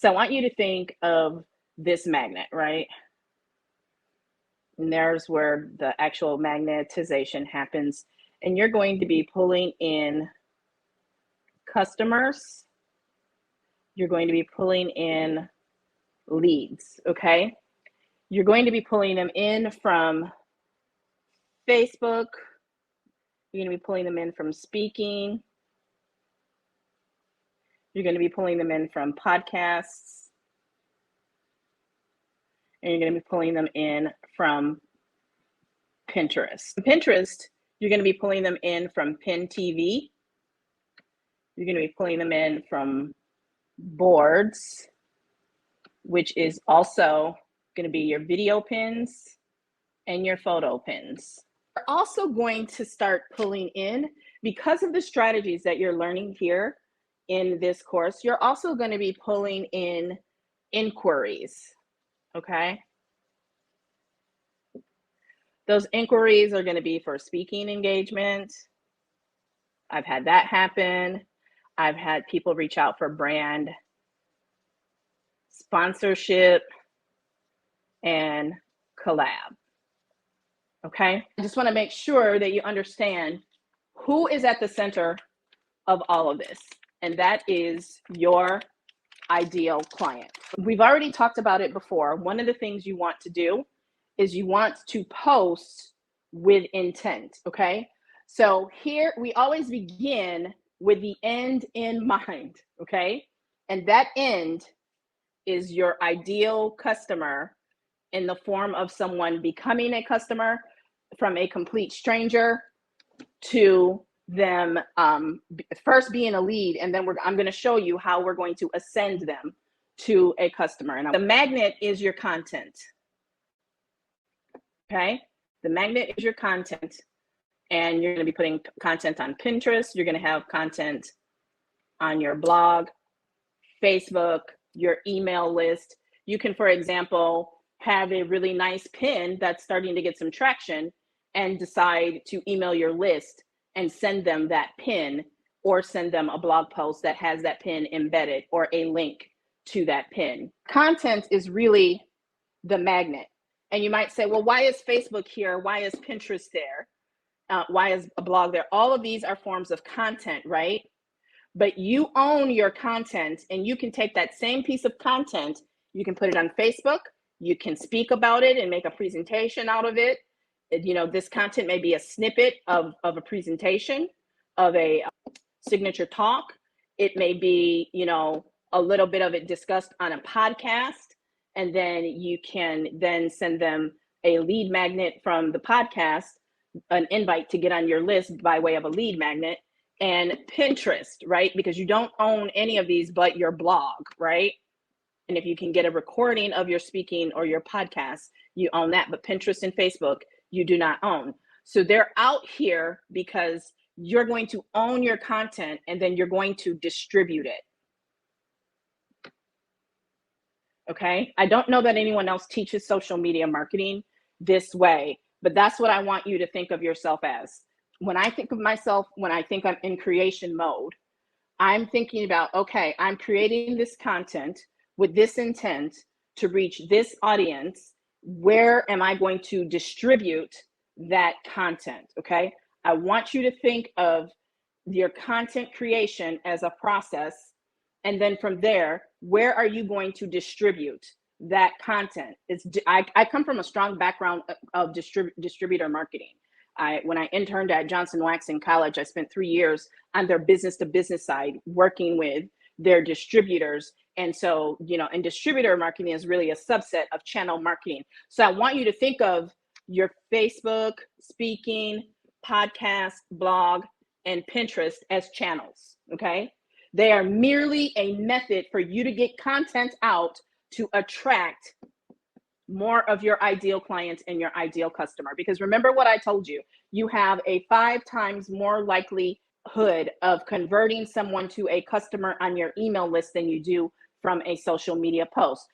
So I want you to think of this magnet, right? And there's where the actual magnetization happens. And you're going to be pulling in customers. You're going to be pulling in leads, okay? You're going to be pulling them in from Facebook. You're going to be pulling them in from speaking. You're going to be pulling them in from podcasts. And you're going to be pulling them in from Pinterest. Pinterest, you're going to be pulling them in from Pin TV. You're going to be pulling them in from boards, which is also going to be your video pins and your photo pins. We're also going to start pulling in, because of the strategies that you're learning here in this course, you're also going to be pulling in inquiries, okay? Those inquiries are going to be for speaking engagement. I've had that happen. I've had people reach out for brand sponsorship and collab. Okay? I just want to make sure that you understand who is at the center of all of this, and that is your ideal client. We've already talked about it before. One of the things you want to do is you want to post with intent, okay? So here we always begin with the end in mind, okay? And that end is your ideal customer in the form of someone becoming a customer, from a complete stranger to them first being a lead, and then I'm going to show you how we're going to ascend them to a customer. And the magnet is your content. Okay, the magnet is your content, and you're going to be putting content on Pinterest. You're going to have content on your blog, Facebook, your email list. You can, for example, have a really nice pin that's starting to get some traction and decide to email your list and send them that pin, or send them a blog post that has that pin embedded or a link to that pin. Content is really the magnet. And you might say, well, why is Facebook here? Why is Pinterest there? Why is a blog there? All of these are forms of content, right? But you own your content, and you can take that same piece of content, you can put it on Facebook, you can speak about it and make a presentation out of it. You know, this content may be a snippet of a presentation, of a signature talk. It may be, you know, a little bit of it discussed on a podcast, and then you can then send them a lead magnet from the podcast, an invite to get on your list by way of a lead magnet. And Pinterest, right? Because you don't own any of these but your blog, right? And if you can get a recording of your speaking or your podcast, you own that. But Pinterest and Facebook, you do not own. So they're out here because you're going to own your content, and then you're going to distribute it. Okay? I don't know that anyone else teaches social media marketing this way, but that's what I want you to think of yourself as. When I think of myself, when I think I'm in creation mode, I'm thinking about, okay, I'm creating this content with this intent to reach this audience. Where am I going to distribute that content? Okay, I want you to think of your content creation as a process, and then from there, where are you going to distribute that content? I come from a strong background of distributor marketing. When I interned at Johnson Wax in college, I spent 3 years on their business to business side, working with their distributors. And so, you know, and distributor marketing is really a subset of channel marketing. So I want you to think of your Facebook, speaking, podcast, blog, and Pinterest as channels, okay? They are merely a method for you to get content out to attract more of your ideal clients and your ideal customer. Because remember what I told you, you have a 5 times more likelihood of converting someone to a customer on your email list than you do from a social media post.